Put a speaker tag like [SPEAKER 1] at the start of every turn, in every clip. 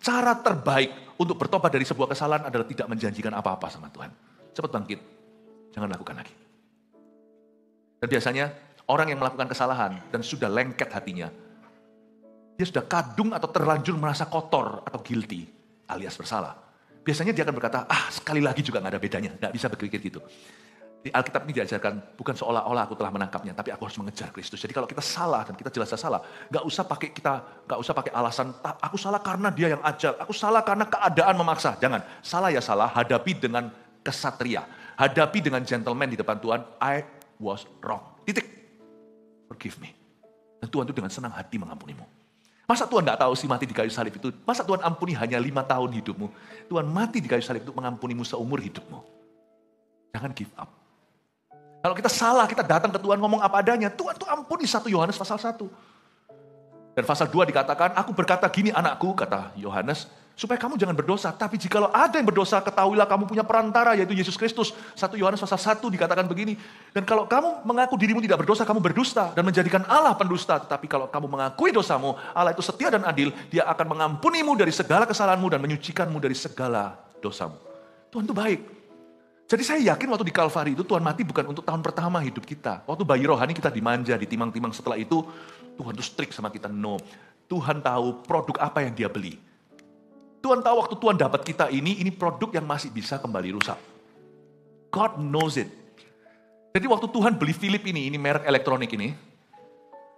[SPEAKER 1] Cara terbaik untuk bertobat dari sebuah kesalahan adalah tidak menjanjikan apa-apa sama Tuhan. Cepat bangkit, jangan lakukan lagi. Dan biasanya orang yang melakukan kesalahan dan sudah lengket hatinya, dia sudah kadung atau terlanjur merasa kotor atau guilty alias bersalah. Biasanya dia akan berkata, sekali lagi juga gak ada bedanya, gak bisa berpikir gitu. Di Alkitab ini diajarkan, bukan seolah-olah aku telah menangkapnya, tapi aku harus mengejar Kristus. Jadi kalau kita salah dan kita jelas salah, gak usah pakai alasan, aku salah karena dia yang ajar, aku salah karena keadaan memaksa. Jangan, salah ya salah, hadapi dengan kesatria, hadapi dengan gentleman di depan Tuhan. I was wrong. Titik. Forgive me. Dan Tuhan itu dengan senang hati mengampunimu. Masa Tuhan gak tahu sih mati di kayu salib itu? Masa Tuhan ampuni hanya 5 tahun hidupmu? Tuhan mati di kayu salib itu mengampunimu seumur hidupmu. Jangan give up. Kalau kita salah, kita datang ke Tuhan ngomong apa adanya. Tuhan tuh ampuni 1 Yohanes pasal 1. Dan pasal 2 dikatakan, aku berkata gini anakku, kata Yohanes, supaya kamu jangan berdosa. Tapi jikalau ada yang berdosa, ketahuilah kamu punya perantara, yaitu Yesus Kristus. 1 Yohanes pasal 1 dikatakan begini. Dan kalau kamu mengaku dirimu tidak berdosa, kamu berdusta. Dan menjadikan Allah pendusta. Tetapi kalau kamu mengakui dosamu, Allah itu setia dan adil. Dia akan mengampunimu dari segala kesalahanmu dan menyucikanmu dari segala dosamu. Tuhan itu baik. Jadi saya yakin waktu di Kalvari itu Tuhan mati bukan untuk tahun pertama hidup kita. Waktu bayi rohani kita dimanja, ditimang-timang, setelah itu Tuhan itu strict sama kita. No, Tuhan tahu produk apa yang dia beli. Tuhan tahu waktu Tuhan dapat kita ini produk yang masih bisa kembali rusak. God knows it. Jadi waktu Tuhan beli Philip ini merek elektronik ini,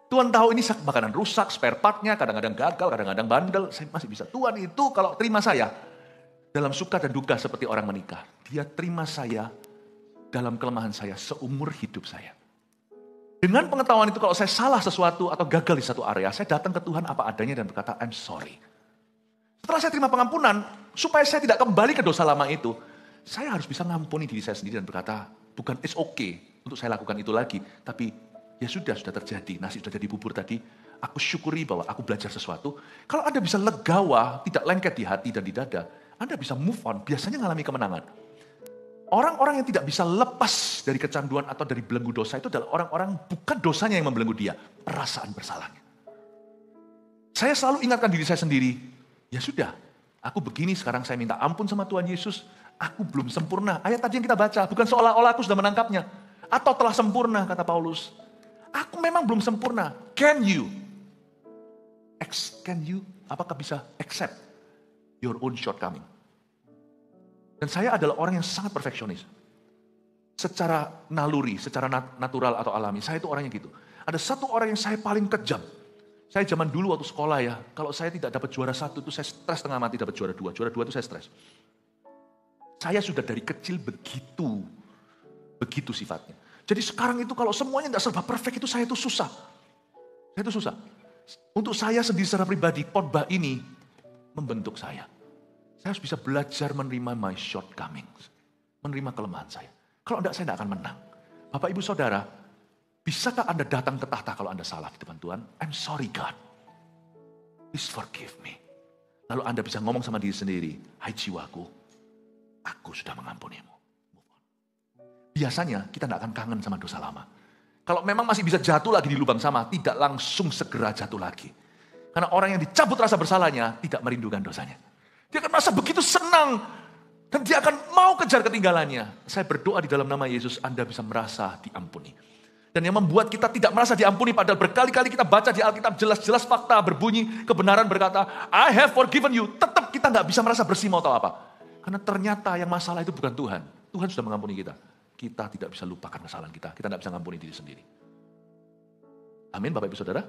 [SPEAKER 1] Tuhan tahu ini makanan rusak, spare partnya, kadang-kadang gagal, kadang-kadang bandel, saya masih bisa. Tuhan itu kalau terima saya, dalam suka dan duka seperti orang menikah. Dia terima saya dalam kelemahan saya seumur hidup saya. Dengan pengetahuan itu kalau saya salah sesuatu atau gagal di satu area, saya datang ke Tuhan apa adanya dan berkata, I'm sorry. Setelah saya terima pengampunan, supaya saya tidak kembali ke dosa lama itu, saya harus bisa ngampuni diri saya sendiri dan berkata, bukan it's okay untuk saya lakukan itu lagi, tapi ya sudah terjadi, nasi sudah jadi bubur tadi, aku syukuri bahwa aku belajar sesuatu. Kalau Anda bisa legawa, tidak lengket di hati dan di dada, Anda bisa move on, biasanya mengalami kemenangan. Orang-orang yang tidak bisa lepas dari kecanduan atau dari belenggu dosa itu adalah orang-orang bukan dosanya yang membelenggu dia, perasaan bersalahnya. Saya selalu ingatkan diri saya sendiri, ya sudah, aku begini sekarang saya minta ampun sama Tuhan Yesus, aku belum sempurna. Ayat tadi yang kita baca, bukan seolah-olah aku sudah menangkapnya. Atau telah sempurna, kata Paulus. Aku memang belum sempurna. Apakah bisa accept your own shortcoming? Dan saya adalah orang yang sangat perfeksionis. Secara naluri, secara natural atau alami, saya itu orangnya gitu. Ada satu orang yang saya paling kejam. Saya zaman dulu waktu sekolah ya, kalau saya tidak dapat juara 1 itu saya stres setengah mati, dapat juara 2. Juara 2 itu saya stres. Saya sudah dari kecil begitu sifatnya. Jadi sekarang itu kalau semuanya tidak serba perfect itu saya itu susah. Saya itu susah. Untuk saya sendiri secara pribadi, khotbah ini membentuk saya. Saya harus bisa belajar menerima my shortcomings. Menerima kelemahan saya. Kalau enggak, saya tidak akan menang. Bapak, Ibu, Saudara, bisakah Anda datang ke tahta kalau Anda salah di depan Tuhan? I'm sorry God. Please forgive me. Lalu Anda bisa ngomong sama diri sendiri, hai jiwaku, aku sudah mengampunimu. Move on. Biasanya kita tidak akan kangen sama dosa lama. Kalau memang masih bisa jatuh lagi di lubang sama, tidak langsung segera jatuh lagi. Karena orang yang dicabut rasa bersalahnya tidak merindukan dosanya. Dia akan merasa begitu senang. Dan dia akan mau kejar ketinggalannya. Saya berdoa di dalam nama Yesus, Anda bisa merasa diampuni. Dan yang membuat kita tidak merasa diampuni, padahal berkali-kali kita baca di Alkitab, jelas-jelas fakta berbunyi, kebenaran berkata, I have forgiven you. Tetap kita nggak bisa merasa bersih mau tahu apa. Karena ternyata yang masalah itu bukan Tuhan. Tuhan sudah mengampuni kita. Kita tidak bisa lupakan kesalahan kita. Kita tidak bisa mengampuni diri sendiri. Amin, Bapak Ibu Saudara.